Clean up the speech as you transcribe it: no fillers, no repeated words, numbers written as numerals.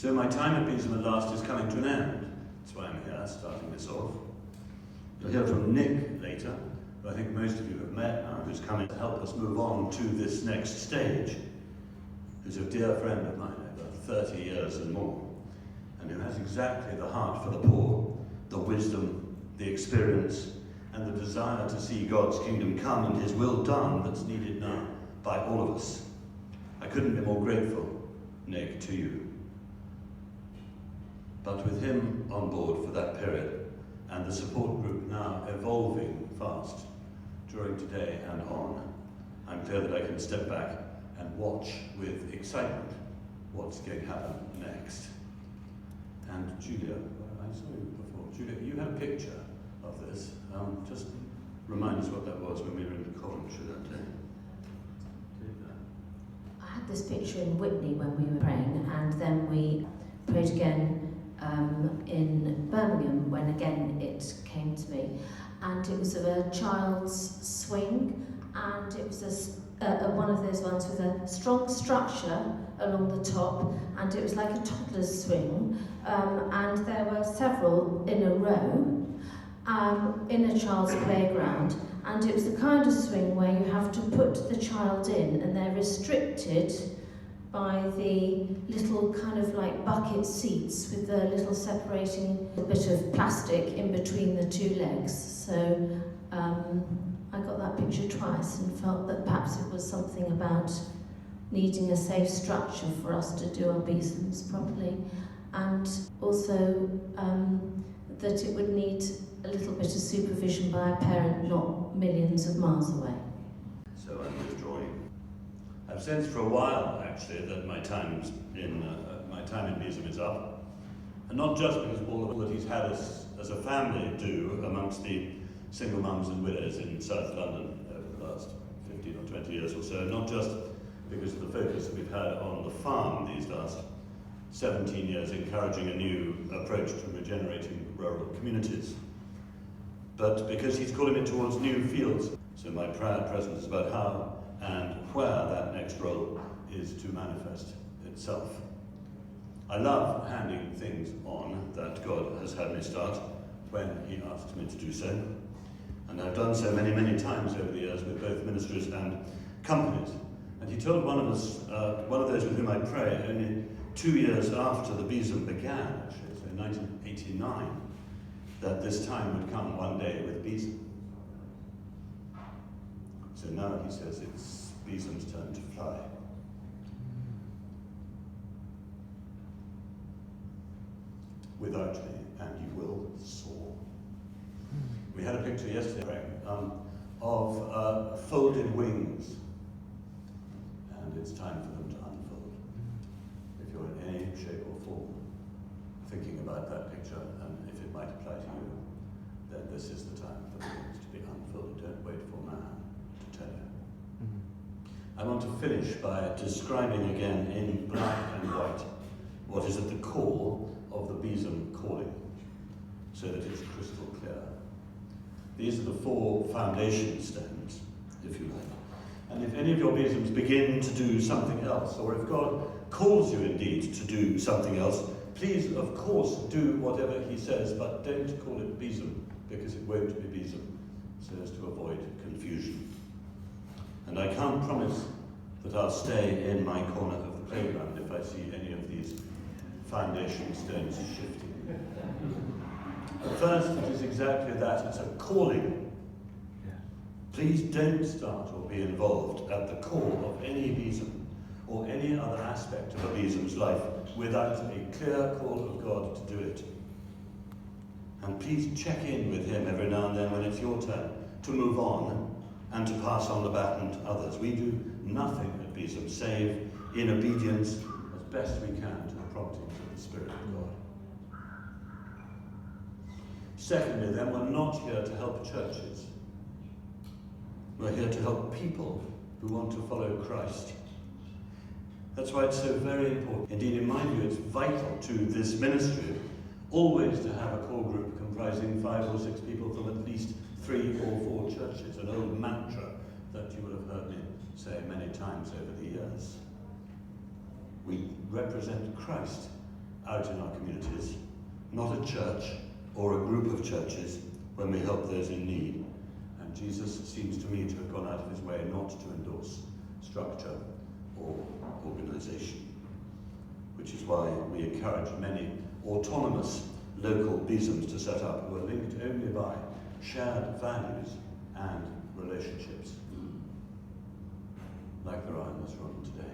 So my time at Besom at last is coming to an end. That's why I'm here, starting this off. You'll hear from Nick later, who I think most of you have met now, who's coming to help us move on to this next stage, who's a dear friend of mine over 30 years and more, and who has exactly the heart for the poor, the wisdom, the experience, and the desire to see God's kingdom come and his will done that's needed now by all of us. I couldn't be more grateful, Nick, to you. But with him on board for that period, and the support group now evolving fast during today and on, I'm clear that I can step back and watch with excitement what's going to happen next. And Julia, I saw you before. Julia, you had a picture of this. Just remind us what that was when we were in Coventry that day. I had this picture in Whitney when we were praying, and then we prayed again in Birmingham when again it came to me. And it was of a child's swing, and it was one of those ones with a strong structure along the top, and it was like a toddler's swing, and there were several in a row in a child's playground, and it was the kind of swing where you have to put the child in and they're restricted by the little kind of like bucket seats with the little separating bit of plastic in between the two legs. So I got that picture twice and felt that perhaps it was something about needing a safe structure for us to do our besoms properly, and also that it would need a little bit of supervision by a parent not millions of miles away. So I'm withdrawing. I've sensed for a while, actually, that my time in Besom is up, and not just because of all that he's had us as a family do amongst the single mums and widows in South London over the last 15 or 20 years or so, not just because of the focus that we've had on the farm these last 17 years, encouraging a new approach to regenerating rural communities, but because he's calling me towards new fields. So my prayer at present is about how and where that next role is to manifest itself. I love handing things on that God has had me start when he asked me to do so. And I've done so many, many times over the years with both ministries and companies. And he told one of us, one of those with whom I pray, only 2 years after the Besom began, actually, so in 1989, that this time would come one day with Besom. So now he says it's Besom's turn to fly. Without me, and you will soar. We had a picture yesterday of folded wings, and it's time for them to unfold. If you're in any shape or form thinking about that picture, and if it might apply to you, then this is the time for the wings to be unfolded. Don't wait for man to tell you. I want to finish by describing again in black and white what is at the core of the Besom calling, so that it's crystal clear. These are the 4 foundation stones, if you like. And if any of your Besoms begin to do something else, or if God calls you indeed to do something else, please, of course, do whatever he says, but don't call it Besom, because it won't be Besom, so as to avoid confusion. And I can't promise that I'll stay in my corner of the playground if I see any of these foundation stones shifting. At first, it is exactly that. It's a calling. Please don't start or be involved at the core of any Besom or any other aspect of a Besom's life without a clear call of God to do it. And please check in with him every now and then when it's your turn to move on and to pass on the baton to others. We do nothing at Besom save in obedience as best we can to the promptings of the Spirit of God. Secondly, then, we're not here to help churches. We're here to help people who want to follow Christ. That's why it's so very important. Indeed, in my view, it's vital to this ministry always to have a core group comprising 5 or 6 people from at least 3 or 4 churches, an old mantra that you will have heard me say many times over the years. We represent Christ out in our communities, not a church or a group of churches when we help those in need. And Jesus seems to me to have gone out of his way not to endorse structure or organisation, which is why we encourage many autonomous local Besoms to set up who are linked only by shared values and relationships, like there are in this room today.